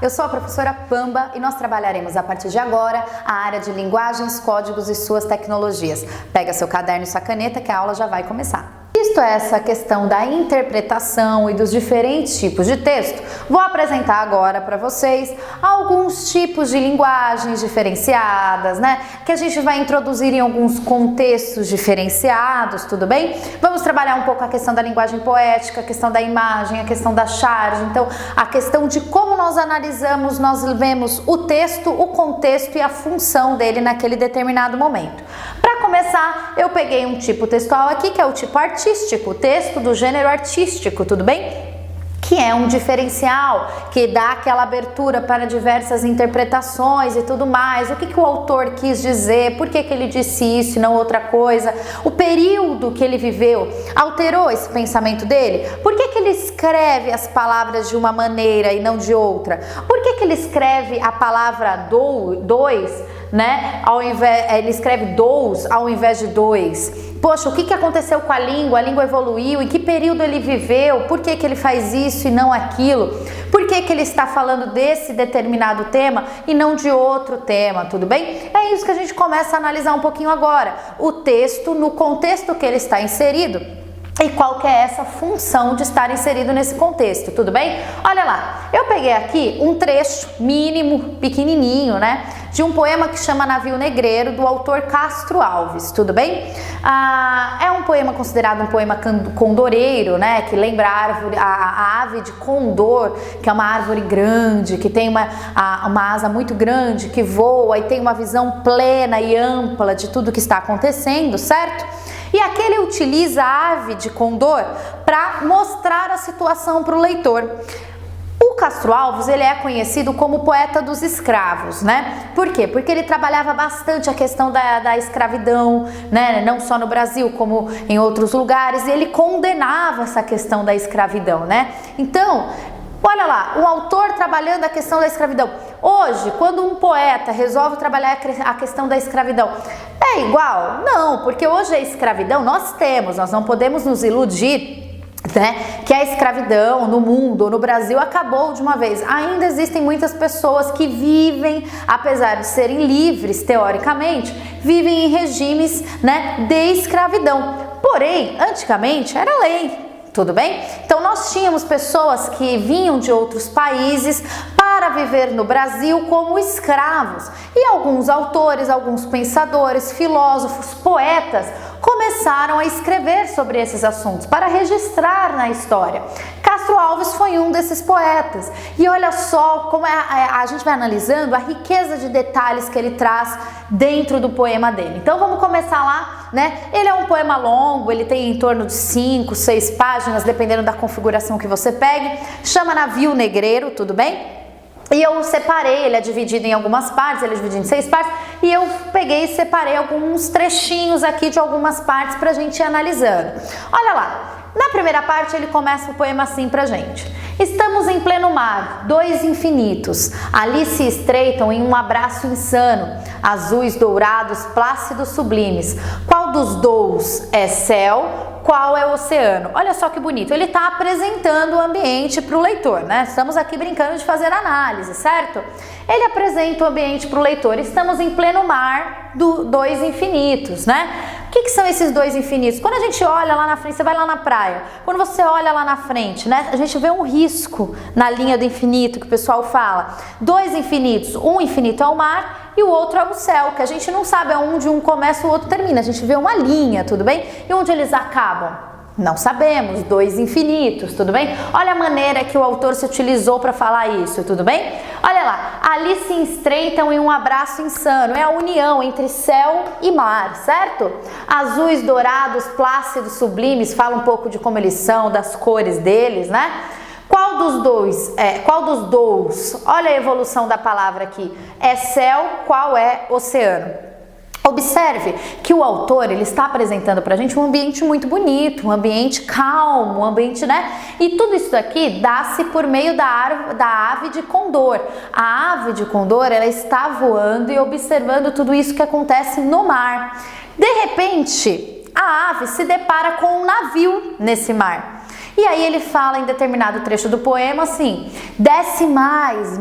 eu sou a professora Pamba e nós trabalharemos a partir de agora a área de linguagens, códigos e suas tecnologias. Pega seu caderno e sua caneta que a aula já vai começar. Visto essa questão da interpretação e dos diferentes tipos de texto, vou apresentar agora para vocês alguns tipos de linguagens diferenciadas, né? Que a gente vai introduzir em alguns contextos diferenciados, tudo bem? Vamos trabalhar um pouco a questão da linguagem poética, a questão da imagem, a questão da charge, então a questão de como nós analisamos, nós vemos o texto, o contexto e a função dele naquele determinado momento. Para começar, eu peguei um tipo textual aqui, que é o tipo artístico, texto do gênero artístico, tudo bem? Que é um diferencial, que dá aquela abertura para diversas interpretações e tudo mais. O que o autor quis dizer, por que ele disse isso e não outra coisa, o período que ele viveu alterou esse pensamento dele? Por que ele escreve as palavras de uma maneira e não de outra? Por que ele escreve a palavra dois, né? Ele escreve dous ao invés de dois. Poxa, o que aconteceu com a língua? A língua evoluiu? Em que período ele viveu? Por que ele faz isso e não aquilo? Por que ele está falando desse determinado tema e não de outro tema, tudo bem? É isso que a gente começa a analisar um pouquinho agora. O texto, no contexto que ele está inserido e qual que é essa função de estar inserido nesse contexto, tudo bem? Olha lá, eu peguei aqui um trecho mínimo, pequenininho, né? De um poema que chama Navio Negreiro, do autor Castro Alves, tudo bem? É um poema considerado um poema condoreiro, né? Que lembra a ave de condor, que é uma árvore grande, que tem uma asa muito grande, que voa e tem uma visão plena e ampla de tudo que está acontecendo, certo? E aqui ele utiliza a ave de condor para mostrar a situação para o leitor. O Castro Alves, ele é conhecido como poeta dos escravos, né? Por quê? Porque ele trabalhava bastante a questão da escravidão, né? Não só no Brasil, como em outros lugares, e ele condenava essa questão da escravidão, né? Então, olha lá, o autor trabalhando a questão da escravidão. Hoje, quando um poeta resolve trabalhar a questão da escravidão, é igual? Não, porque hoje a escravidão nós não podemos nos iludir, né, que a escravidão no mundo, no Brasil, acabou de uma vez. Ainda existem muitas pessoas que vivem, apesar de serem livres teoricamente, vivem em regimes, né, de escravidão. Porém, antigamente era lei. Tudo bem? Então nós tínhamos pessoas que vinham de outros países para viver no Brasil como escravos. E alguns autores, alguns pensadores, filósofos, poetas começaram a escrever sobre esses assuntos para registrar na história. Castro Alves foi um desses poetas. E olha só como a gente vai analisando a riqueza de detalhes que ele traz dentro do poema dele. Então vamos começar lá, né? Ele é um poema longo, ele tem em torno de 5, 6 páginas, dependendo da configuração que você pegue. Chama Navio Negreiro, tudo bem? E eu separei, ele é dividido em algumas partes, ele é dividido em 6 partes, e eu peguei e separei alguns trechinhos aqui de algumas partes pra gente ir analisando. Olha lá, na primeira parte ele começa o poema assim pra gente. Estamos em pleno mar, dois infinitos, ali se estreitam em um abraço insano, azuis, dourados, plácidos, sublimes. Qual dos dous é céu? Qual é o oceano? Olha só que bonito, ele está apresentando o ambiente para o leitor, né? Estamos aqui brincando de fazer análise, certo? Ele apresenta o ambiente para o leitor. Estamos em pleno mar, dois infinitos, né? O que são esses dois infinitos? Quando a gente olha lá na frente, você vai lá na praia, quando você olha lá na frente, né? A gente vê um risco na linha do infinito que o pessoal fala. Dois infinitos, um infinito é o mar e o outro é o céu, que a gente não sabe aonde um começa e o outro termina, a gente vê uma linha, tudo bem? E onde eles acabam? Não sabemos, dois infinitos, tudo bem? Olha a maneira que o autor se utilizou para falar isso, tudo bem? Olha lá, ali se estreitam em um abraço insano, é a união entre céu e mar, certo? Azuis, dourados, plácidos, sublimes, fala um pouco de como eles são, das cores deles, né? Qual dos dous? Olha a evolução da palavra aqui. É céu, qual é oceano? Observe que o autor, ele está apresentando pra gente um ambiente muito bonito, um ambiente calmo, um ambiente, né? E tudo isso daqui dá-se por meio da ave de condor. A ave de condor, ela está voando e observando tudo isso que acontece no mar. De repente, a ave se depara com um navio nesse mar. E aí ele fala em determinado trecho do poema assim: desce mais,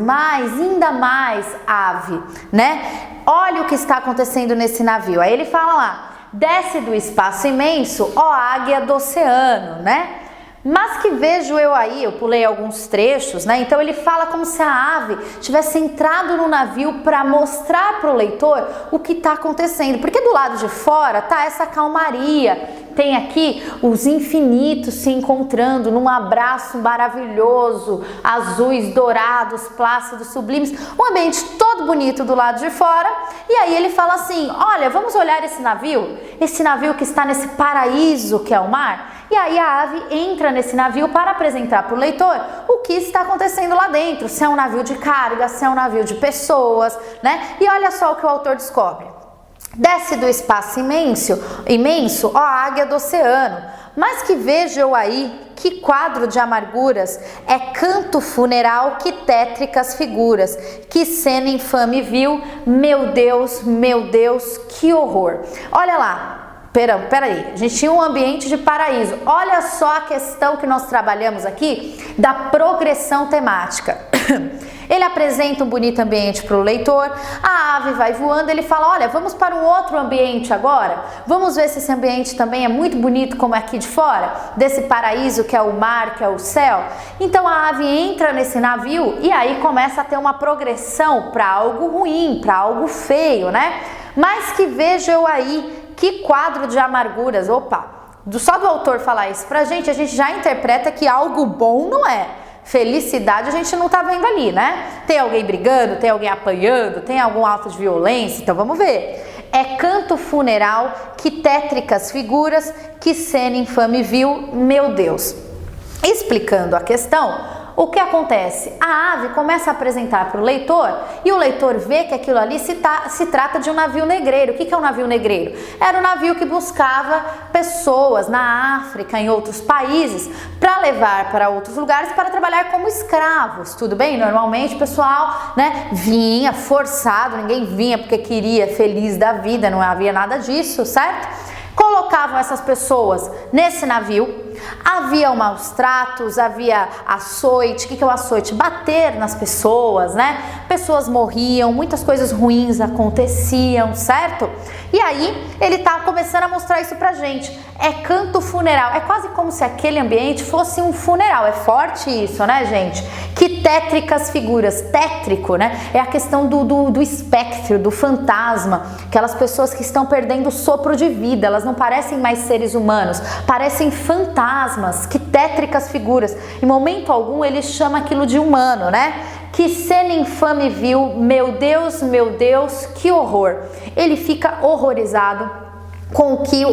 ainda mais, ave, né? Olha o que está acontecendo nesse navio. Aí ele fala lá: desce do espaço imenso, ó águia do oceano, né? Mas que vejo eu aí, eu pulei alguns trechos, né? Então ele fala como se a ave tivesse entrado no navio para mostrar para o leitor o que está acontecendo. Porque do lado de fora tá essa calmaria, tem aqui os infinitos se encontrando num abraço maravilhoso, azuis, dourados, plácidos, sublimes, um ambiente todo bonito do lado de fora. E aí ele fala assim: olha, vamos olhar esse navio que está nesse paraíso que é o mar. E aí a ave entra nesse navio para apresentar para o leitor o que está acontecendo lá dentro, se é um navio de carga, se é um navio de pessoas, né? E olha só o que o autor descobre: desce do espaço imenso, ó águia do oceano, mas que vejo eu aí, que quadro de amarguras, é canto funeral, que tétricas figuras, que cena infame vil, meu Deus, que horror. Olha lá. Peraí, a gente tinha um ambiente de paraíso. Olha só a questão que nós trabalhamos aqui da progressão temática. Ele apresenta um bonito ambiente para o leitor, a ave vai voando, ele fala: olha, vamos para um outro ambiente agora, vamos ver se esse ambiente também é muito bonito como é aqui de fora, desse paraíso que é o mar, que é o céu. Então a ave entra nesse navio e aí começa a ter uma progressão para algo ruim, para algo feio, né? Mas que vejo eu aí, que quadro de amarguras. Opa, só do autor falar isso pra gente, a gente já interpreta que algo bom não é. Felicidade a gente não tá vendo ali, né? Tem alguém brigando, tem alguém apanhando, tem algum ato de violência, então vamos ver. É canto funeral, que tétricas figuras, que cena infame vil, meu Deus. Explicando a questão, o que acontece? A ave começa a apresentar para o leitor e o leitor vê que aquilo ali se trata de um navio negreiro. O que é um navio negreiro? Era um navio que buscava pessoas na África, em outros países, para levar para outros lugares para trabalhar como escravos, tudo bem? Normalmente o pessoal, né, vinha forçado, ninguém vinha porque queria, feliz da vida, não havia nada disso, certo? Colocavam essas pessoas nesse navio, havia maus tratos, havia açoite. O que é o açoite? Bater nas pessoas, né? Pessoas morriam, muitas coisas ruins aconteciam, certo? E aí ele tá começando a mostrar isso pra gente. É canto funeral, é quase como se aquele ambiente fosse um funeral. É forte isso, né, gente? Que tétricas figuras, tétrico, né? É a questão do espectro, do fantasma, aquelas pessoas que estão perdendo o sopro de vida, elas não parecem mais seres humanos, parecem fantasmas, que tétricas figuras. Em momento algum ele chama aquilo de humano, né? Que cena infame vil, meu Deus, que horror. Ele fica horrorizado com o que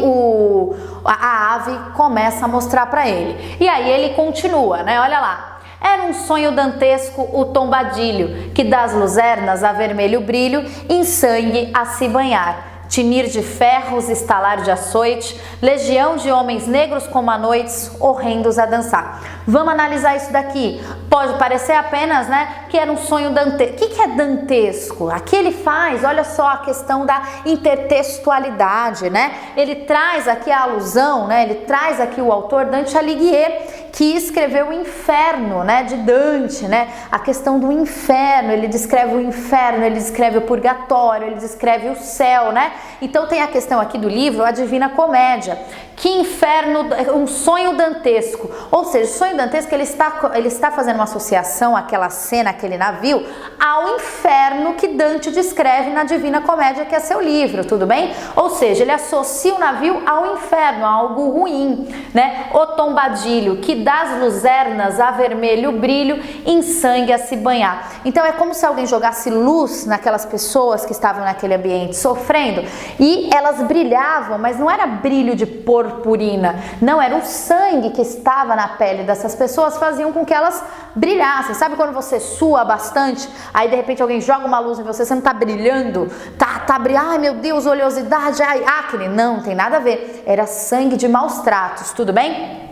a ave começa a mostrar para ele. E aí ele continua, né? Olha lá. Era um sonho dantesco o tombadilho, que das luzernas a vermelho brilho, em sangue a se banhar. Tinir de ferros, estalar de açoite, legião de homens negros como a noites, horrendos a dançar. Vamos analisar isso daqui. Pode parecer apenas, né, que era um sonho dantesco. O que é dantesco? Aqui ele faz, olha só a questão da intertextualidade, né? Ele traz aqui a alusão, né? Ele traz aqui o autor Dante Alighieri, que escreveu o Inferno, né, de Dante, né? A questão do inferno, ele descreve o inferno, ele descreve o purgatório, ele descreve o céu, né? Então tem a questão aqui do livro, a Divina Comédia. Que inferno, um sonho dantesco. Ou seja, o sonho dantesco, ele está fazendo uma associação, aquela cena, aquele navio, ao inferno que Dante descreve na Divina Comédia, que é seu livro, tudo bem? Ou seja, ele associa o navio ao inferno, a algo ruim, né? O tombadilho, que das luzernas a vermelho brilho, em sangue a se banhar. Então é como se alguém jogasse luz naquelas pessoas que estavam naquele ambiente sofrendo, e elas brilhavam, mas não era brilho de purpurina, não, era o sangue que estava na pele dessas pessoas, faziam com que elas brilhassem. Sabe quando você sua bastante, aí de repente alguém joga uma luz em você, você não tá brilhando, tá brilhando, ai meu Deus, oleosidade, ai acne, não tem nada a ver, era sangue de maus tratos, tudo bem?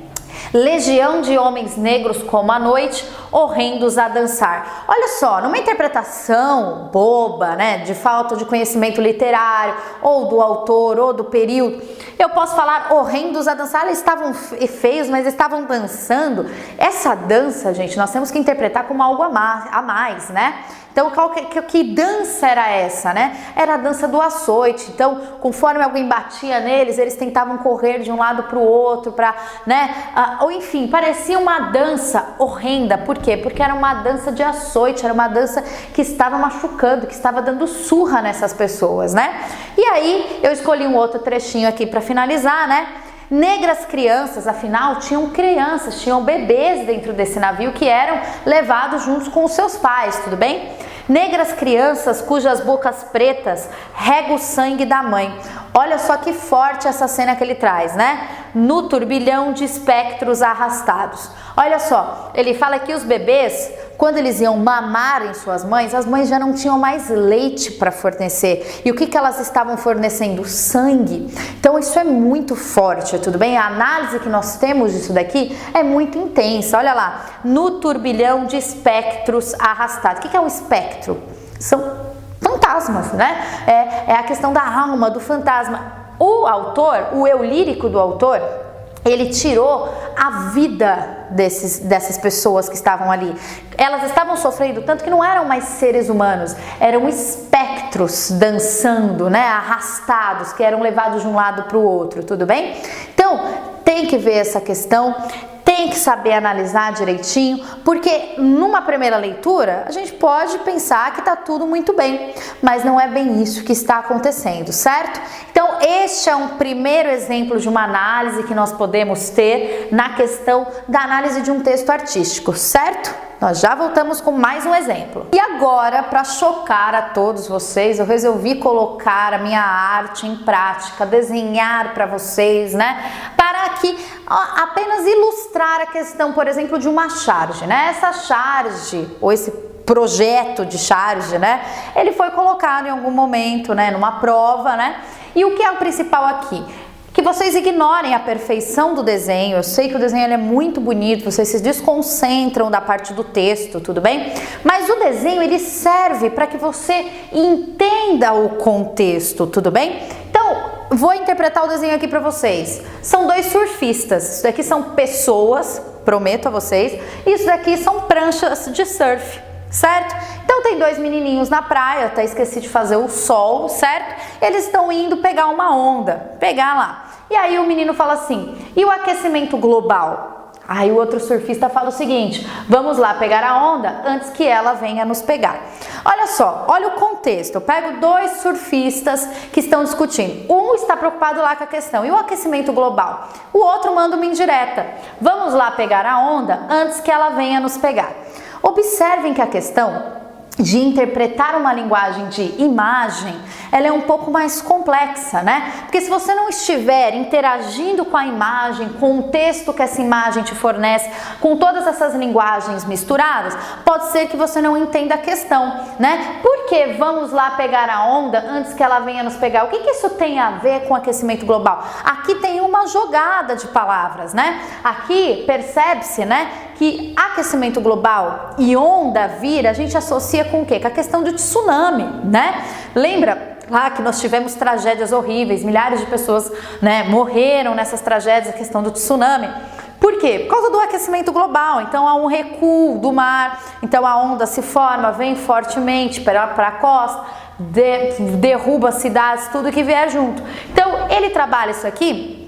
Legião de homens negros como a noite, horrendos a dançar. Olha só, numa interpretação boba, né, de falta de conhecimento literário, ou do autor, ou do período, eu posso falar horrendos a dançar. Eles estavam feios, mas estavam dançando. Essa dança, gente, nós temos que interpretar como algo a mais, né? Então, que dança era essa, né? Era a dança do açoite. Então, conforme alguém batia neles, eles tentavam correr de um lado para o outro, né? Ou enfim, parecia uma dança horrenda. Por quê? Porque era uma dança de açoite, era uma dança que estava machucando, que estava dando surra nessas pessoas, né? E aí, eu escolhi um outro trechinho aqui para finalizar, né? Negras crianças, afinal, tinham bebês dentro desse navio que eram levados juntos com os seus pais, tudo bem? Negras crianças cujas bocas pretas regam o sangue da mãe. Olha só que forte essa cena que ele traz, né? No turbilhão de espectros arrastados. Olha só, ele fala que os bebês, quando eles iam mamar em suas mães, as mães já não tinham mais leite para fornecer. E o que elas estavam fornecendo? Sangue. Então isso é muito forte, tudo bem? A análise que nós temos disso daqui é muito intensa. Olha lá, no turbilhão de espectros arrastados. O que é um espectro? São fantasmas, né? É a questão da alma, do fantasma. O autor, o eu lírico do autor, ele tirou a vida dessas pessoas que estavam ali. Elas estavam sofrendo tanto que não eram mais seres humanos, eram espectros dançando, né, arrastados, que eram levados de um lado para o outro, tudo bem? Então, tem que ver essa questão, tem que saber analisar direitinho, porque numa primeira leitura a gente pode pensar que está tudo muito bem, mas não é bem isso que está acontecendo, certo? Então este é um primeiro exemplo de uma análise que nós podemos ter na questão da análise de um texto artístico, certo? Nós já voltamos com mais um exemplo. E agora, para chocar a todos vocês, eu resolvi colocar a minha arte em prática, desenhar para vocês, né? Para aqui apenas ilustrar a questão, por exemplo, de uma charge, né? Essa charge, ou esse projeto de charge, né? Ele foi colocado em algum momento, né? Numa prova, né? E o que é o principal aqui? Que vocês ignorem a perfeição do desenho. Eu sei que o desenho ele é muito bonito, vocês se desconcentram da parte do texto, tudo bem? Mas o desenho ele serve para que você entenda o contexto, tudo bem? Então, vou interpretar o desenho aqui para vocês. São dois surfistas, isso daqui são pessoas, prometo a vocês, e isso daqui são pranchas de surf, certo? Então tem dois menininhos na praia, até esqueci de fazer o sol, certo? Eles estão indo pegar uma onda, pegar lá. E aí o menino fala assim, e o aquecimento global? Aí o outro surfista fala o seguinte, vamos lá pegar a onda antes que ela venha nos pegar. Olha só, olha o contexto, eu pego dois surfistas que estão discutindo. Um está preocupado lá com a questão, e o aquecimento global? O outro manda uma indireta, vamos lá pegar a onda antes que ela venha nos pegar. Observem que a questão de interpretar uma linguagem de imagem, ela é um pouco mais complexa, né? Porque se você não estiver interagindo com a imagem, com o texto que essa imagem te fornece, com todas essas linguagens misturadas, pode ser que você não entenda a questão, né? Por que vamos lá pegar a onda antes que ela venha nos pegar? O que isso tem a ver com aquecimento global? Aqui tem uma jogada de palavras, né? Aqui percebe-se, né, que aquecimento global e onda vir, a gente associa com o quê? Com a questão do tsunami, né? Lembra lá que nós tivemos tragédias horríveis, milhares de pessoas, né, morreram nessas tragédias, a questão do tsunami. Por quê? Por causa do aquecimento global. Então há um recuo do mar, então a onda se forma, vem fortemente para a costa, derruba cidades, tudo que vier junto. Então ele trabalha isso aqui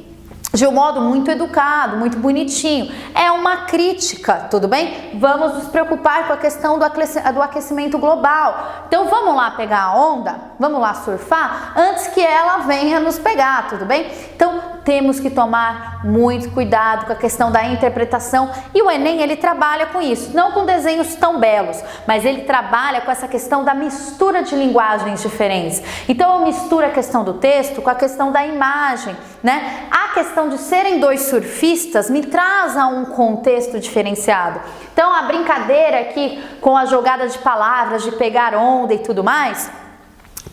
de um modo muito educado, muito bonitinho. É uma crítica, tudo bem? Vamos nos preocupar com a questão do aquecimento global. Então vamos lá pegar a onda, vamos lá surfar antes que ela venha nos pegar, tudo bem? Então temos que tomar muito cuidado com a questão da interpretação, e o Enem ele trabalha com isso, não com desenhos tão belos, mas ele trabalha com essa questão da mistura de linguagens diferentes. Então eu misturo a questão do texto com a questão da imagem, né? A questão de serem dois surfistas me traz a um contexto diferenciado. Então a brincadeira aqui com a jogada de palavras, de pegar onda e tudo mais,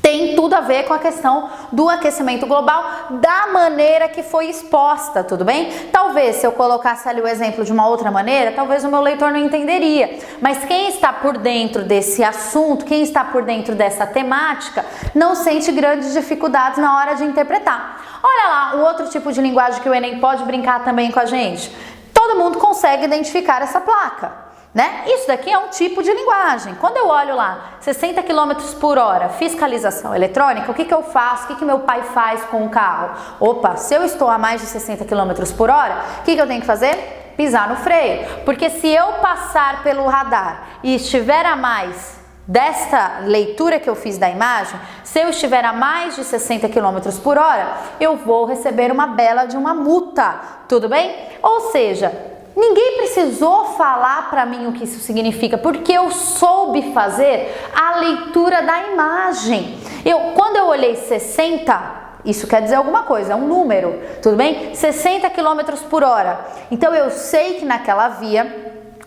tem tudo a ver com a questão do aquecimento global da maneira que foi exposta, tudo bem? Talvez se eu colocasse ali o exemplo de uma outra maneira, talvez o meu leitor não entenderia, mas quem está por dentro desse assunto, quem está por dentro dessa temática, não sente grandes dificuldades na hora de interpretar. Olha lá, o outro tipo de linguagem que o Enem pode brincar também com a gente. Todo mundo consegue identificar essa placa. Né? Isso daqui é um tipo de linguagem. Quando eu olho lá 60 km por hora, fiscalização eletrônica, o que eu faço? O que meu pai faz com o carro? Opa, se eu estou a mais de 60 km por hora, o que eu tenho que fazer? Pisar no freio. Porque se eu passar pelo radar e estiver a mais desta leitura que eu fiz da imagem, se eu estiver a mais de 60 km por hora, eu vou receber uma bela de uma multa, tudo bem? Ou seja, ninguém precisou falar para mim o que isso significa, porque eu soube fazer a leitura da imagem. Quando eu olhei 60, isso quer dizer alguma coisa, é um número, tudo bem? 60 km por hora. Então eu sei que naquela via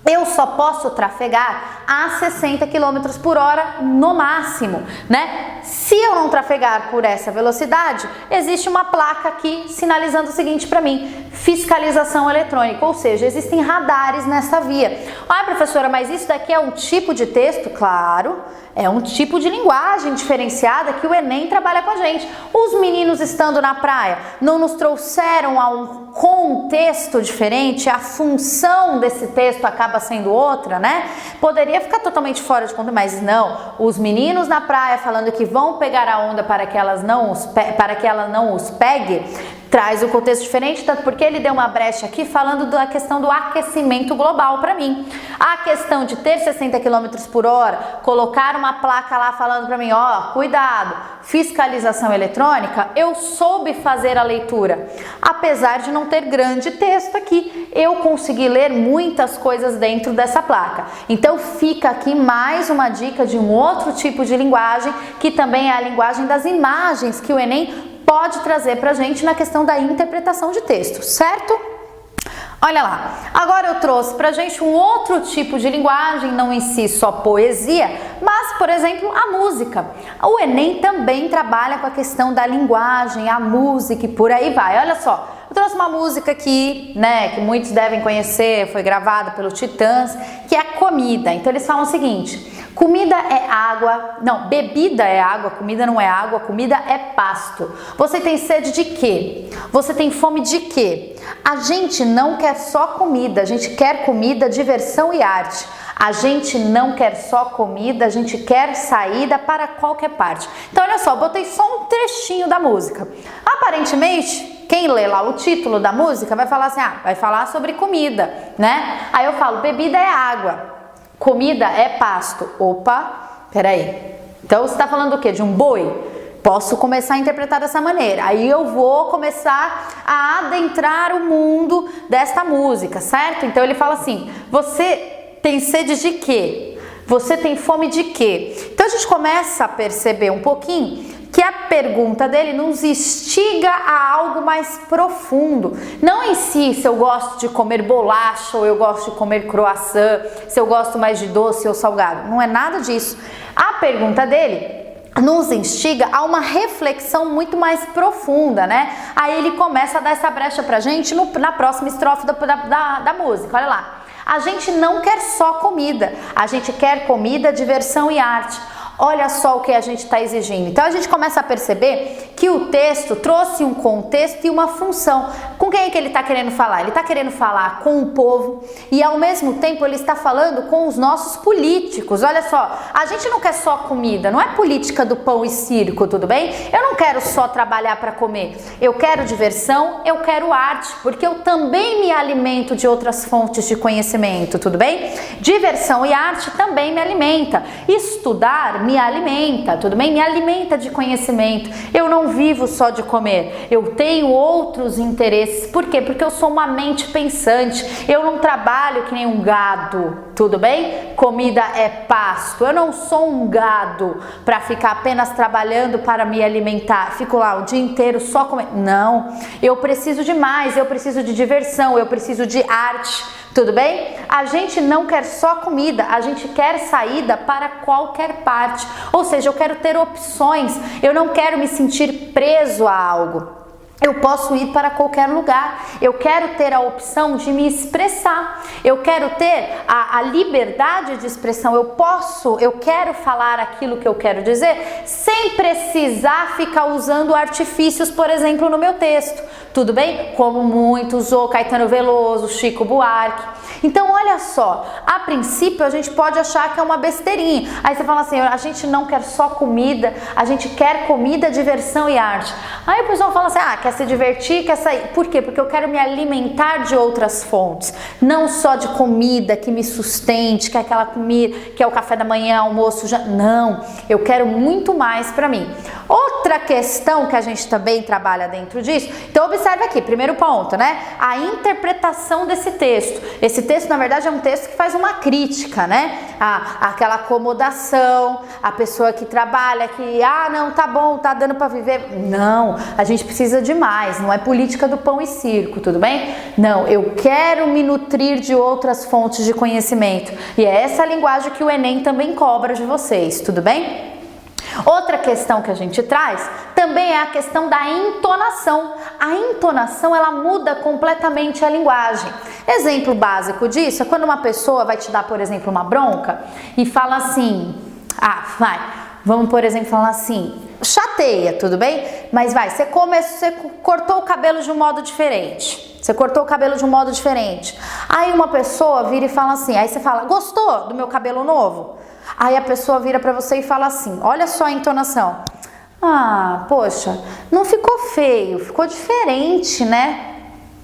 eu só posso trafegar a 60 km por hora no máximo, né? Se eu não trafegar por essa velocidade, existe uma placa aqui sinalizando o seguinte para mim: fiscalização eletrônica, ou seja, existem radares nessa via. Ah, professora, mas isso daqui é um tipo de texto? Claro, é um tipo de linguagem diferenciada que o Enem trabalha com a gente. Os meninos estando na praia não nos trouxeram a um contexto diferente, a função desse texto acaba sendo outra, né? Poderia ficar totalmente fora de conta, mas não. Os meninos na praia falando que vão pegar a onda para que ela não os pegue, traz um contexto diferente, tanto porque ele deu uma brecha aqui falando da questão do aquecimento global para mim. A questão de ter 60 km por hora, colocar uma placa lá falando para mim, ó, cuidado, fiscalização eletrônica, eu soube fazer a leitura. Apesar de não ter grande texto aqui, eu consegui ler muitas coisas dentro dessa placa. Então fica aqui mais uma dica de um outro tipo de linguagem, que também é a linguagem das imagens, que o Enem pode trazer pra gente na questão da interpretação de texto, certo? Olha lá, agora eu trouxe pra gente um outro tipo de linguagem, não em si só poesia, mas, por exemplo, a música. O Enem também trabalha com a questão da linguagem, a música e por aí vai. Olha só, eu trouxe uma música aqui, né, que muitos devem conhecer, foi gravada pelo Titãs, que é a Comida. Então eles falam o seguinte: comida é água, não, bebida é água, comida não é água, comida é pasto. Você tem sede de quê? Você tem fome de quê? A gente não quer só comida, a gente quer comida, diversão e arte. A gente não quer só comida, a gente quer saída para qualquer parte. Então olha só, botei só um trechinho da música. Aparentemente, quem lê lá o título da música vai falar assim, vai falar sobre comida, né? Aí eu falo, bebida é água, comida é pasto. Opa, peraí. Então você está falando do quê? De um boi? Posso começar a interpretar dessa maneira. Aí eu vou começar a adentrar o mundo desta música, certo? Então ele fala assim, você tem sede de quê? Você tem fome de quê? Então a gente começa a perceber um pouquinho que a pergunta dele nos instiga a algo mais profundo. Não em si, se eu gosto de comer bolacha ou eu gosto de comer croissant, se eu gosto mais de doce ou salgado. Não é nada disso. A pergunta dele nos instiga a uma reflexão muito mais profunda, né? Aí ele começa a dar essa brecha pra gente na próxima estrofe da música. Olha lá. A gente não quer só comida, a gente quer comida, diversão e arte. Olha só o que a gente está exigindo. Então a gente começa a perceber que o texto trouxe um contexto e uma função. Com quem é que ele está querendo falar? Ele está querendo falar com o povo e ao mesmo tempo ele está falando com os nossos políticos. Olha só, a gente não quer só comida, não é política do pão e circo, tudo bem? Eu não quero só trabalhar para comer. Eu quero diversão, eu quero arte, porque eu também me alimento de outras fontes de conhecimento, tudo bem? Diversão e arte também me alimenta. Estudar me alimenta, tudo bem? Me alimenta de conhecimento. Eu não vivo só de comer. Eu tenho outros interesses. Por quê? Porque eu sou uma mente pensante. Eu não trabalho que nem um gado, tudo bem? Comida é pasto. Eu não sou um gado para ficar apenas trabalhando para me alimentar. Fico lá o dia inteiro só comendo. Não. Eu preciso de mais. Eu preciso de diversão. Eu preciso de arte. tudo bem? A gente não quer só comida, a gente quer saída para qualquer parte. Ou seja, eu quero ter opções, eu não quero me sentir preso a algo. Eu posso ir para qualquer lugar, eu quero ter a opção de me expressar, eu quero ter a liberdade de expressão, eu quero falar aquilo que eu quero dizer sem precisar ficar usando artifícios, por exemplo, no meu texto, tudo bem? Como muito usou Caetano Veloso, Chico Buarque. Então olha só, a princípio a gente pode achar que é uma besteirinha, aí você fala assim, a gente não quer só comida, a gente quer comida, diversão e arte. Aí o pessoal fala assim, quer se divertir, quer sair. Por quê? Porque eu quero me alimentar de outras fontes, não só de comida que me sustente, que é aquela comida que é o café da manhã, almoço, não, eu quero muito mais para mim. Outra questão que a gente também trabalha dentro disso, então observe aqui, primeiro ponto, né? A interpretação desse texto. Esse texto, na verdade, é um texto que faz uma crítica, né? Aquela acomodação, a pessoa que trabalha, que, não, tá bom, tá dando para viver. Não, a gente precisa de mais, não é política do pão e circo, tudo bem? Não, eu quero me nutrir de outras fontes de conhecimento. E é essa linguagem que o Enem também cobra de vocês, tudo bem? Outra questão que a gente traz também é a questão da entonação. A entonação, ela muda completamente a linguagem. Exemplo básico disso é quando uma pessoa vai te dar, por exemplo, uma bronca e fala assim, vamos, por exemplo, falar assim, chateia, tudo bem? Mas você cortou o cabelo de um modo diferente. Você cortou o cabelo de um modo diferente. Aí uma pessoa vira e fala assim, aí você fala, gostou do meu cabelo novo? Aí a pessoa vira pra você e fala assim, olha só a entonação. Poxa, não ficou feio, ficou diferente, né?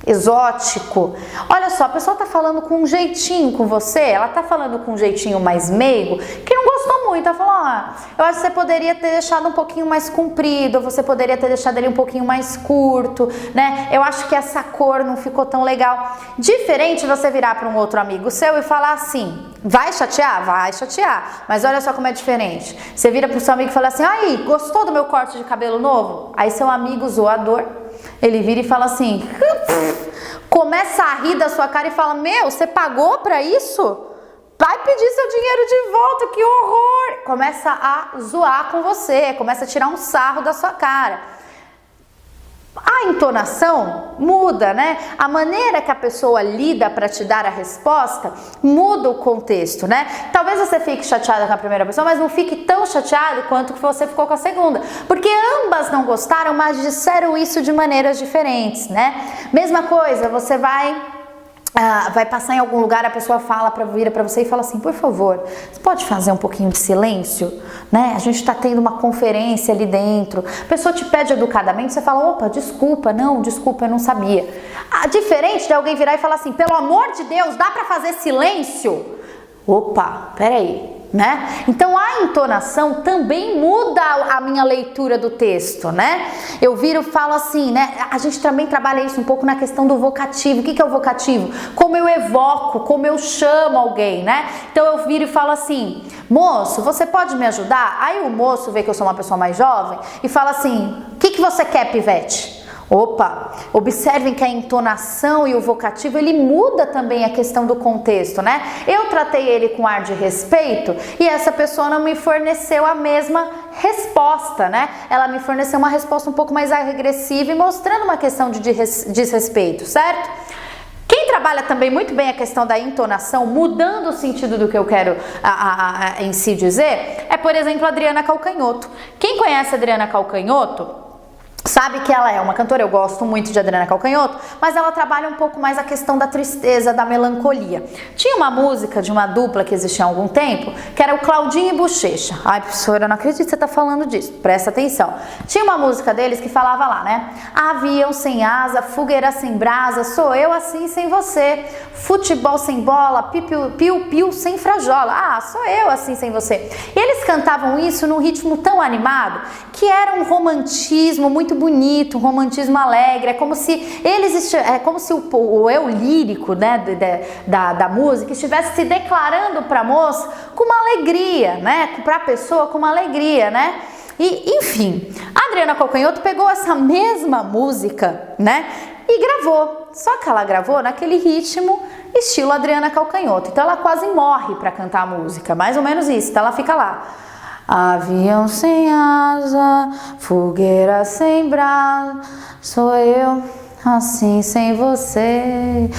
Exótico. Olha só, a pessoa tá falando com um jeitinho com você, ela tá falando com um jeitinho mais meigo, que não gostou muito, ela falou, eu acho que você poderia ter deixado um pouquinho mais comprido, ou você poderia ter deixado ele um pouquinho mais curto, né? Eu acho que essa cor não ficou tão legal. Diferente você virar para um outro amigo seu e falar assim, vai chatear? Vai chatear, mas olha só como é diferente. Você vira pro seu amigo e fala assim, aí, gostou do meu corte de cabelo novo? Aí seu amigo zoador, ele vira e fala assim, começa a rir da sua cara e fala, meu, você pagou pra isso? Vai pedir seu dinheiro de volta, que horror! Começa a zoar com você, começa a tirar um sarro da sua cara. A entonação muda, né? A maneira que a pessoa lida para te dar a resposta muda o contexto, né? Talvez você fique chateada com a primeira pessoa, mas não fique tão chateado quanto que você ficou com a segunda, porque ambas não gostaram, mas disseram isso de maneiras diferentes, né? Mesma coisa, você vai passar em algum lugar, a pessoa vira para você e fala assim, por favor, você pode fazer um pouquinho de silêncio, né? A gente está tendo uma conferência ali dentro. A pessoa te pede educadamente, você fala, opa, desculpa, eu não sabia. Diferente de alguém virar e falar assim, pelo amor de Deus, dá para fazer silêncio? Opa, peraí. Né? Então a entonação também muda a minha leitura do texto, né? Eu viro e falo assim, né? A gente também trabalha isso um pouco na questão do vocativo. O que é o vocativo? Como eu evoco, como eu chamo alguém, né? Então eu viro e falo assim, moço, você pode me ajudar? Aí o moço vê que eu sou uma pessoa mais jovem e fala assim, o que você quer, pivete? Opa, observem que a entonação e o vocativo, ele muda também a questão do contexto, né? Eu tratei ele com ar de respeito e essa pessoa não me forneceu a mesma resposta, né? Ela me forneceu uma resposta um pouco mais agressiva e mostrando uma questão de desrespeito, certo? Quem trabalha também muito bem a questão da entonação, mudando o sentido do que eu quero em si dizer, é, por exemplo, a Adriana Calcanhoto. Quem conhece a Adriana Calcanhoto sabe que ela é uma cantora, eu gosto muito de Adriana Calcanhoto, mas ela trabalha um pouco mais a questão da tristeza, da melancolia. Tinha uma música de uma dupla que existia há algum tempo, que era o Claudinho e Bochecha. Ai, professora, eu não acredito que você tá falando disso, presta atenção. Tinha uma música deles que falava lá, né? Avião sem asa, fogueira sem brasa, sou eu assim sem você. Futebol sem bola, piu-piu sem frajola. Sou eu assim sem você. E eles cantavam isso num ritmo tão animado, que era um romantismo muito bonito, um romantismo alegre, é como se o eu lírico, né, da música estivesse se declarando para a moça com uma alegria, né, para a pessoa com uma alegria, né? E enfim, a Adriana Calcanhoto pegou essa mesma música, né, e gravou. Só que ela gravou naquele ritmo estilo Adriana Calcanhoto. Então ela quase morre para cantar a música, mais ou menos isso. Então ela fica lá. Avião sem asa, fogueira sem brasa, sou eu assim sem você.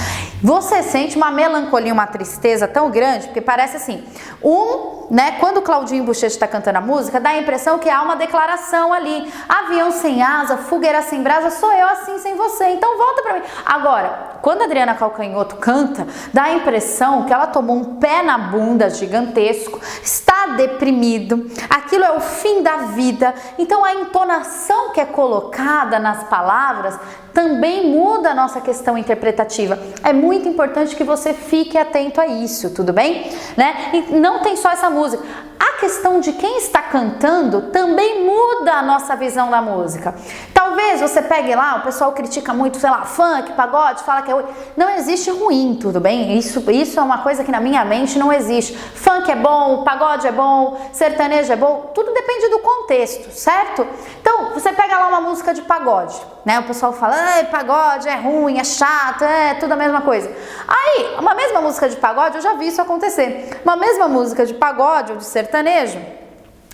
Você sente uma melancolia, uma tristeza tão grande, porque parece assim, quando o Claudinho Bochecha está cantando a música, dá a impressão que há uma declaração ali. Avião sem asa, fogueira sem brasa, sou eu assim sem você. Então volta pra mim. Agora, quando a Adriana Calcanhoto canta, dá a impressão que ela tomou um pé na bunda gigantesco, está deprimido, aquilo é o fim da vida. Então a entonação que é colocada nas palavras também muda a nossa questão interpretativa. É muito importante que você fique atento a isso, tudo bem? Né? E não tem só essa música. A questão de quem está cantando também muda a nossa visão da música. Talvez você pegue lá, o pessoal critica muito, sei lá, funk, pagode, fala que é ruim. Não existe ruim, tudo bem? Isso é uma coisa que na minha mente não existe. Funk é bom, pagode é bom, sertanejo é bom, tudo depende do contexto, certo? Então, você pega lá uma música de pagode, né? O pessoal fala, pagode é ruim, é chato, é tudo a mesma coisa. Aí, uma mesma música de pagode, eu já vi isso acontecer. Uma mesma música de pagode ou de sertanejo,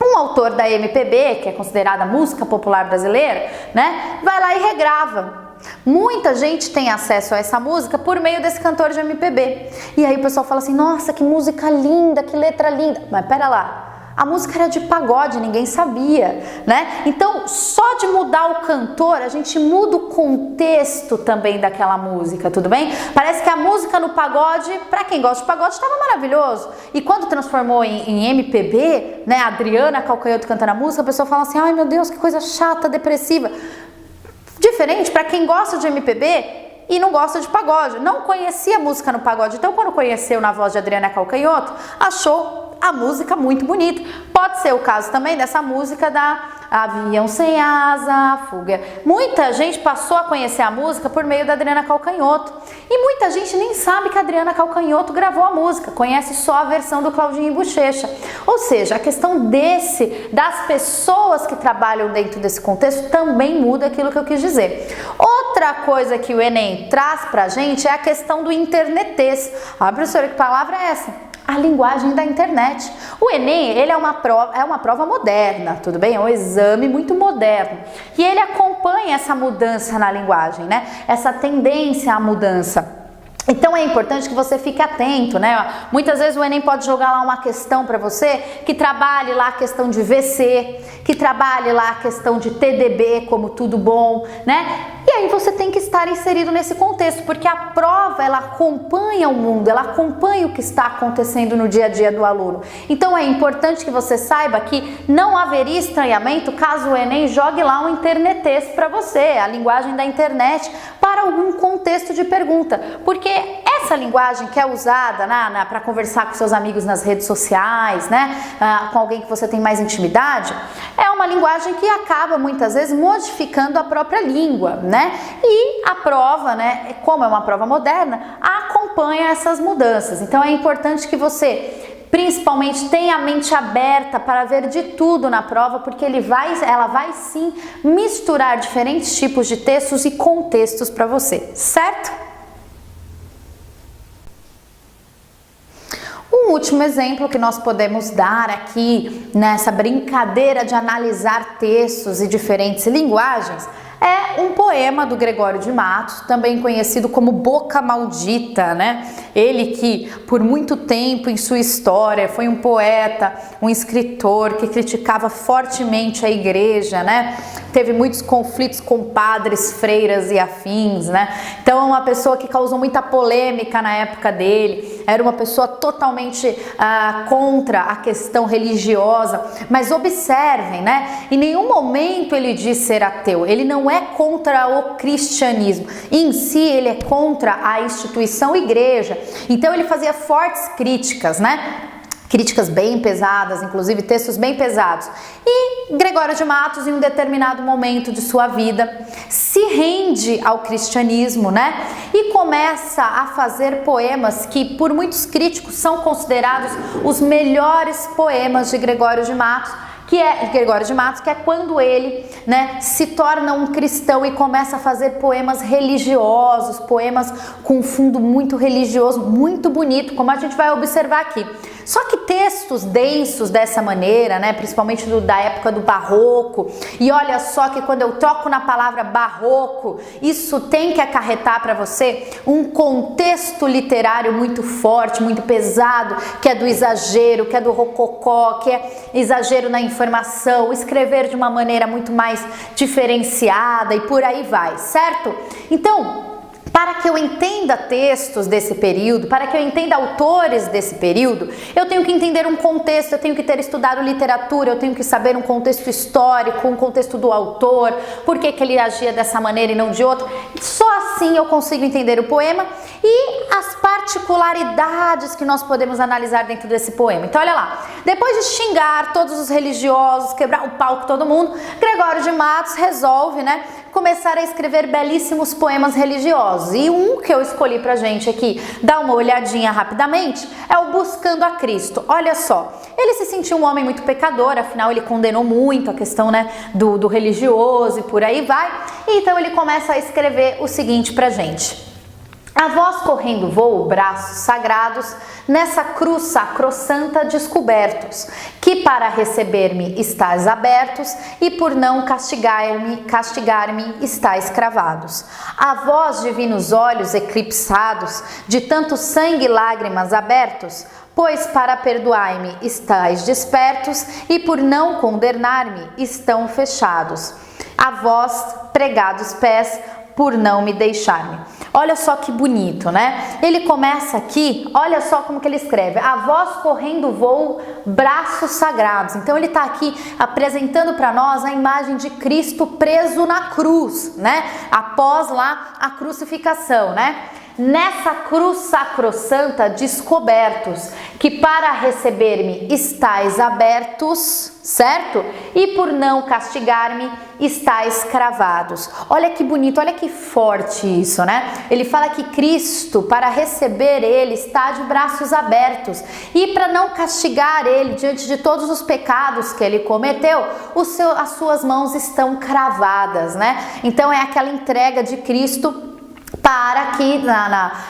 um autor da MPB, que é considerada música popular brasileira, né, vai lá e regrava. Muita gente tem acesso a essa música por meio desse cantor de MPB. E aí o pessoal fala assim, nossa, que música linda, que letra linda. Mas pera lá, a música era de pagode, ninguém sabia, né? Então, só de mudar o cantor, a gente muda o contexto também daquela música, tudo bem? Parece que a música no pagode, pra quem gosta de pagode, estava maravilhoso. E quando transformou em MPB, né, a Adriana Calcanhoto cantando a música, a pessoa fala assim, ai meu Deus, que coisa chata, depressiva. Diferente para quem gosta de MPB e não gosta de pagode, não conhecia a música no pagode, então quando conheceu na voz de Adriana Calcanhoto, achou a música muito bonita. Pode ser o caso também dessa música da Avião Sem Asa, Fuga. Muita gente passou a conhecer a música por meio da Adriana Calcanhoto. E muita gente nem sabe que a Adriana Calcanhoto gravou a música, conhece só a versão do Claudinho Bochecha. Ou seja, a questão das pessoas que trabalham dentro desse contexto também muda aquilo que eu quis dizer. Outra coisa que o Enem traz pra gente é a questão do internetês. Ah, professora, que palavra é essa? A linguagem da internet. O Enem, ele é uma prova moderna, tudo bem? É um exame muito moderno. E ele acompanha essa mudança na linguagem, né? Essa tendência à mudança. Então é importante que você fique atento, né? Muitas vezes o Enem pode jogar lá uma questão para você que trabalhe lá a questão de VC, que trabalhe lá a questão de TDB, como tudo bom, né? E aí você tem que estar inserido nesse contexto, porque a prova, ela acompanha o mundo, ela acompanha o que está acontecendo no dia a dia do aluno. Então é importante que você saiba que não haveria estranhamento caso o Enem jogue lá um internetês para você, a linguagem da internet, para algum contexto de pergunta, porque essa linguagem que é usada para conversar com seus amigos nas redes sociais, né, com alguém que você tem mais intimidade, é uma linguagem que acaba muitas vezes modificando a própria língua, né? E a prova, né, como é uma prova moderna, acompanha essas mudanças. Então é importante que você principalmente tenha a mente aberta para ver de tudo na prova, porque ela vai sim misturar diferentes tipos de textos e contextos para você, certo? Um último exemplo que nós podemos dar aqui nessa brincadeira de analisar textos e diferentes linguagens é um poema do Gregório de Matos, também conhecido como Boca Maldita, né? Ele que por muito tempo em sua história foi um poeta, um escritor que criticava fortemente a igreja, né? Teve muitos conflitos com padres, freiras e afins, né? Então é uma pessoa que causou muita polêmica na época dele, era uma pessoa totalmente contra a questão religiosa, mas observem, né? Em nenhum momento ele diz ser ateu, ele não é contra o cristianismo, em si ele é contra a instituição igreja, então ele fazia fortes críticas, né? Críticas bem pesadas, inclusive textos bem pesados. E Gregório de Matos, em um determinado momento de sua vida, se rende ao cristianismo, né? E começa a fazer poemas que, por muitos críticos, são considerados os melhores poemas de Gregório de Matos, que é Gregório de Matos, que é quando ele, né, se torna um cristão e começa a fazer poemas religiosos, poemas com fundo muito religioso, muito bonito, como a gente vai observar aqui. Só que textos densos dessa maneira, né, principalmente da época do barroco, e olha só que quando eu toco na palavra barroco, isso tem que acarretar para você um contexto literário muito forte, muito pesado, que é do exagero, que é do rococó, que é exagero na informação, escrever de uma maneira muito mais diferenciada e por aí vai, certo? Então, para que eu entenda textos desse período, para que eu entenda autores desse período, eu tenho que entender um contexto, eu tenho que ter estudado literatura, eu tenho que saber um contexto histórico, um contexto do autor, por que ele agia dessa maneira e não de outra. Só assim eu consigo entender o poema e as particularidades que nós podemos analisar dentro desse poema. Então olha lá, depois de xingar todos os religiosos, quebrar o pau com todo mundo, Gregório de Matos resolve, né, começar a escrever belíssimos poemas religiosos. E um que eu escolhi pra gente aqui, dar uma olhadinha rapidamente, é o Buscando a Cristo. Olha só, ele se sentiu um homem muito pecador, afinal ele condenou muito a questão, né, do religioso e por aí vai. Então ele começa a escrever o seguinte pra gente: a voz correndo voa, braços sagrados, nessa cruz sacrossanta descobertos, que para receber-me estáis abertos, e por não castigar-me estáis cravados. A vós divinos olhos eclipsados, de tanto sangue e lágrimas abertos, pois para perdoar-me estáis despertos, e por não condenar-me estão fechados. A vós pregados pés, por não me deixar-me. Olha só que bonito, né? Ele começa aqui, olha só como que ele escreve: a voz correndo voo, braços sagrados. Então ele está aqui apresentando para nós a imagem de Cristo preso na cruz, né? Após lá a crucificação, né? Nessa cruz sacrossanta descobertos, que para receber-me estáis abertos, certo? E por não castigar-me estáis cravados. Olha que bonito, olha que forte isso, né? Ele fala que Cristo, para receber ele, está de braços abertos, e para não castigar ele diante de todos os pecados que ele cometeu, as suas mãos estão cravadas, né? Então é aquela entrega de Cristo para que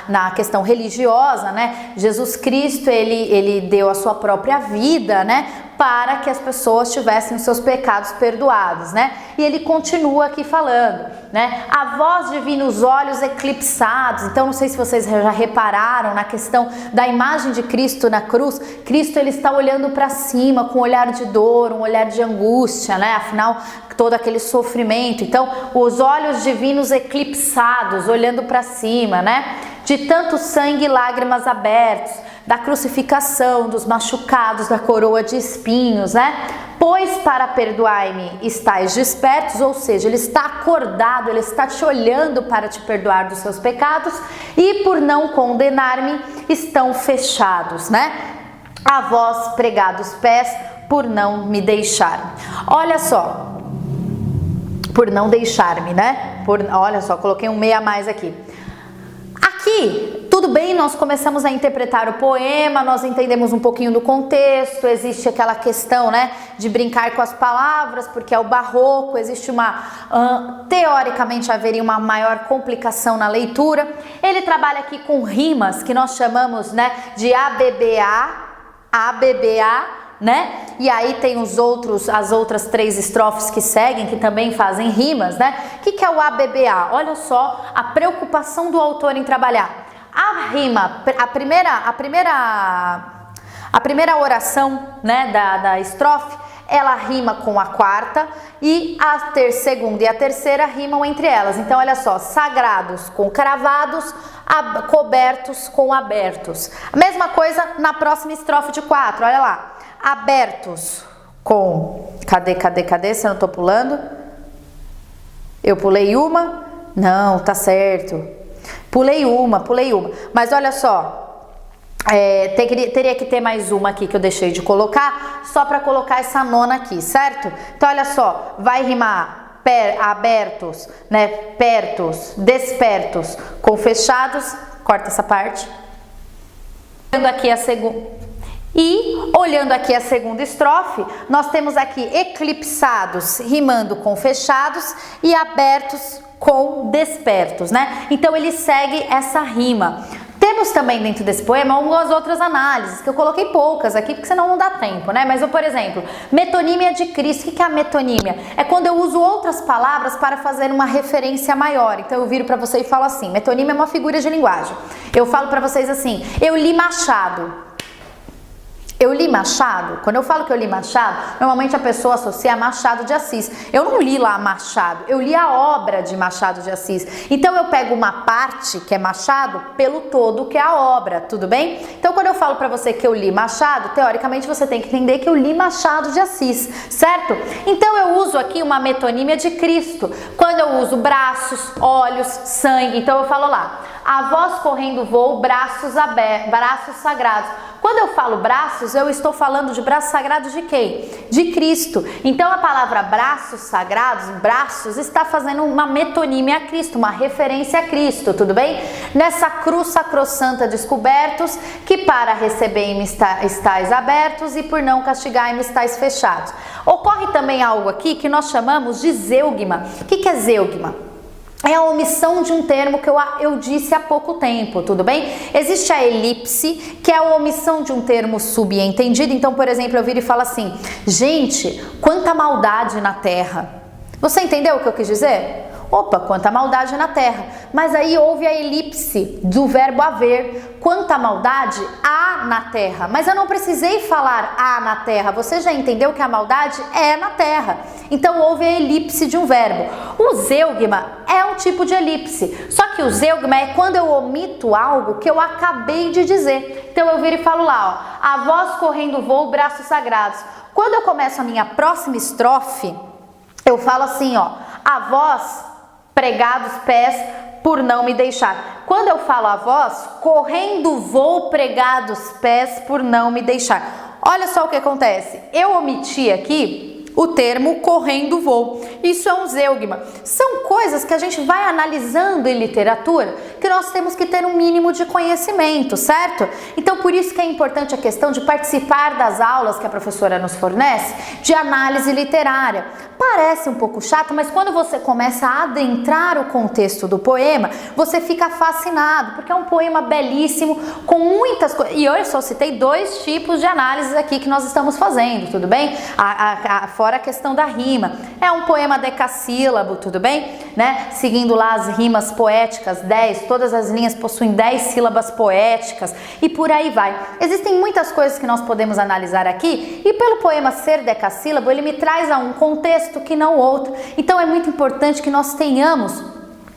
na questão religiosa, né, Jesus Cristo ele deu a sua própria vida, né, para que as pessoas tivessem os seus pecados perdoados, né? E ele continua aqui falando, né? A vós divinos olhos eclipsados. Então não sei se vocês já repararam na questão da imagem de Cristo na cruz. Cristo ele está olhando para cima com um olhar de dor, um olhar de angústia, né? Afinal, todo aquele sofrimento. Então, os olhos divinos eclipsados, olhando para cima, né? De tanto sangue e lágrimas abertos, da crucificação, dos machucados, da coroa de espinhos, né? Pois para perdoar-me estáis despertos, ou seja, ele está acordado, ele está te olhando para te perdoar dos seus pecados, e por não condenar-me estão fechados, né? A vós pregados pés, por não me deixar. Olha só, por não deixar-me, né? Olha só, coloquei um meia a mais aqui. Aqui, tudo bem, nós começamos a interpretar o poema, nós entendemos um pouquinho do contexto, existe aquela questão, né, de brincar com as palavras, porque é o barroco, existe teoricamente haveria uma maior complicação na leitura. Ele trabalha aqui com rimas, que nós chamamos, né, de ABBA, né? E aí tem as outras 3 estrofes que seguem, que também fazem rimas, né? O que é o ABBA? Olha só a preocupação do autor em trabalhar. A rima, a primeira oração, né, da estrofe, ela rima com a quarta, e a segunda e a terceira rimam entre elas. Então olha só, sagrados com cravados, cobertos com abertos. A mesma coisa na próxima estrofe de 4, olha lá. Abertos com... Cadê? Se eu não tô pulando? Eu pulei uma? Não, tá certo. Pulei uma. Mas olha só, teria que ter mais uma aqui que eu deixei de colocar, só para colocar essa nona aqui, certo? Então olha só, vai rimar abertos, né? Pertos, despertos com fechados. Corta essa parte. Aqui a segunda... E, olhando aqui a segunda estrofe, nós temos aqui eclipsados rimando com fechados e abertos com despertos, né? Então ele segue essa rima. Temos também dentro desse poema algumas outras análises, que eu coloquei poucas aqui, porque senão não dá tempo, né? Mas eu, por exemplo, metonímia de Cristo. O que é a metonímia? É quando eu uso outras palavras para fazer uma referência maior. Então eu viro para você e falo assim, metonímia é uma figura de linguagem. Eu falo para vocês assim, eu li Machado. Eu li Machado, quando eu falo que eu li Machado, normalmente a pessoa associa a Machado de Assis. Eu não li lá Machado, eu li a obra de Machado de Assis. Então eu pego uma parte, que é Machado, pelo todo, que é a obra, tudo bem? Então quando eu falo pra você que eu li Machado, teoricamente você tem que entender que eu li Machado de Assis, certo? Então eu uso aqui uma metonímia de Cristo, quando eu uso braços, olhos, sangue. Então eu falo lá, a voz correndo voo, braços abertos, braços sagrados. Quando eu falo braços, eu estou falando de braços sagrados de quem? De Cristo. Então a palavra braços sagrados, braços, está fazendo uma metonímia a Cristo, uma referência a Cristo, tudo bem? Nessa cruz sacrossanta descobertos, que para receber-me estáis abertos e por não castigar-me estáis fechados. Ocorre também algo aqui que nós chamamos de zeugma. O que é zeugma? É a omissão de um termo que eu disse há pouco tempo, tudo bem? Existe a elipse, que é a omissão de um termo subentendido. Então, por exemplo, eu viro e falo assim, gente, quanta maldade na terra. Você entendeu o que eu quis dizer? Opa, quanta maldade na terra. Mas aí houve a elipse do verbo haver. Quanta maldade há na terra. Mas eu não precisei falar há na terra. Você já entendeu que a maldade é na terra. Então houve a elipse de um verbo. O zeugma é um tipo de elipse. Só que o zeugma é quando eu omito algo que eu acabei de dizer. Então eu viro e falo lá, ó, a voz correndo voo, braços sagrados. Quando eu começo a minha próxima estrofe, eu falo assim, ó, a voz pregados pés por não me deixar. Quando eu falo a voz, correndo vou pregados pés por não me deixar. Olha só o que acontece. Eu omiti aqui o termo correndo voo. Isso é um zeugma. São coisas que a gente vai analisando em literatura, que nós temos que ter um mínimo de conhecimento, certo? Então por isso que é importante a questão de participar das aulas que a professora nos fornece de análise literária. Parece um pouco chato, mas quando você começa a adentrar o contexto do poema, você fica fascinado, porque é um poema belíssimo, com muitas coisas. E eu só citei 2 tipos de análises aqui que nós estamos fazendo, tudo bem? Fora a questão da rima. É um poema decassílabo, tudo bem? Né? Seguindo lá as rimas poéticas, 10, todas as linhas possuem 10 sílabas poéticas e por aí vai. Existem muitas coisas que nós podemos analisar aqui e pelo poema ser decassílabo, ele me traz a um contexto que não outro. Então é muito importante que nós tenhamos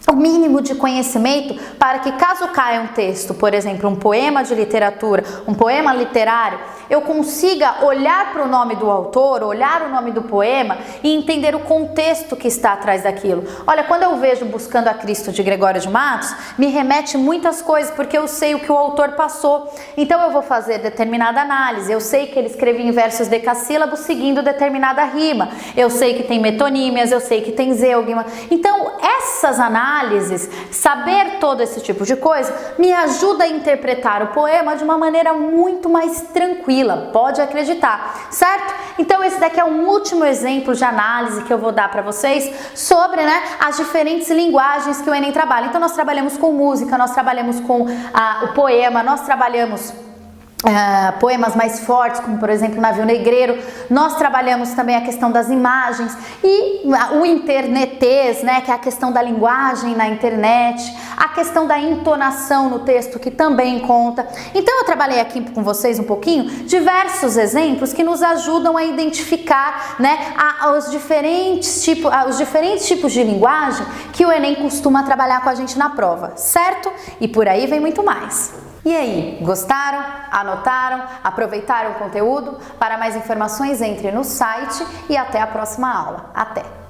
o mínimo de conhecimento para que caso caia um texto, por exemplo, um poema de literatura, um poema literário, eu consiga olhar para o nome do autor, olhar o nome do poema e entender o contexto que está atrás daquilo. Olha, quando eu vejo Buscando a Cristo de Gregório de Matos, me remete muitas coisas, porque eu sei o que o autor passou. Então eu vou fazer determinada análise, eu sei que ele escrevia em versos decassílabos seguindo determinada rima, eu sei que tem metonímias, eu sei que tem zeugma. Então essas análises, saber todo esse tipo de coisa, me ajuda a interpretar o poema de uma maneira muito mais tranquila. Pode acreditar, certo? Então esse daqui é um último exemplo de análise que eu vou dar para vocês sobre, né, as diferentes linguagens que o Enem trabalha. Então nós trabalhamos com música, nós trabalhamos com o poema, nós trabalhamos poemas mais fortes, como por exemplo Navio Negreiro. Nós trabalhamos também a questão das imagens e o internetês, né, que é a questão da linguagem na internet, a questão da entonação no texto, que também conta. Então eu trabalhei aqui com vocês um pouquinho diversos exemplos que nos ajudam a identificar, né, os diferentes tipos de linguagem que o Enem costuma trabalhar com a gente na prova, certo? E por aí vem muito mais. E aí, gostaram? Anotaram? Aproveitaram o conteúdo? Para mais informações, entre no site e até a próxima aula. Até!